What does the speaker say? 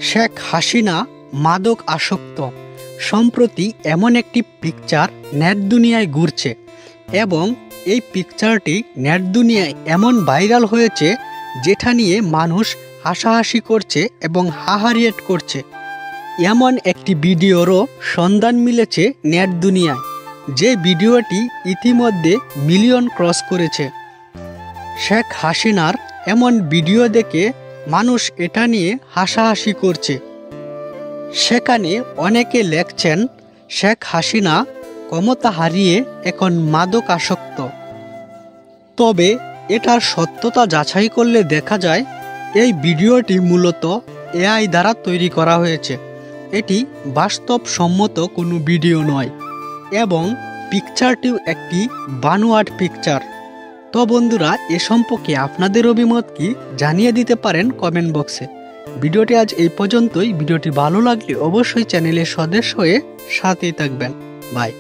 শেখ হাসিনা মাদক আসক্ত। সম্প্রতি এমন একটি পিকচার নেট দুনিয়ায় ঘুরছে এবং এই পিকচারটি নেট দুনিয়ায় এমন ভাইরাল হয়েছে যেটা নিয়ে মানুষ হাসাহাসি করছে এবং হাহারিয়েট করছে। এমন একটি ভিডিওরও সন্ধান মিলেছে নেট দুনিয়ায়, যে ভিডিওটি ইতিমধ্যে মিলিয়ন ক্রস করেছে। শেখ হাসিনার এমন ভিডিও দেখে মানুষ এটা নিয়ে হাসাহাসি করছে। সেখানে অনেকে লেখছেন, শেখ হাসিনা ক্ষমতা হারিয়ে এখন মাদক আসক্ত। তবে এটার সত্যতা যাচাই করলে দেখা যায় এই ভিডিওটি মূলত এআই দ্বারা তৈরি করা হয়েছে। এটি বাস্তবসম্মত কোনো ভিডিও নয় এবং পিকচারটিও একটি বানোয়াট পিকচার। তো বন্ধুরা, এ সম্পর্কে আপনাদের অভিমত কি জানিয়ে দিতে পারেন কমেন্ট বক্সে। ভিডিওটি আজ এই পর্যন্তই। ভিডিওটি ভালো লাগলে অবশ্যই চ্যানেলের সদস্য হয়ে সাথেই থাকবেন। বাই।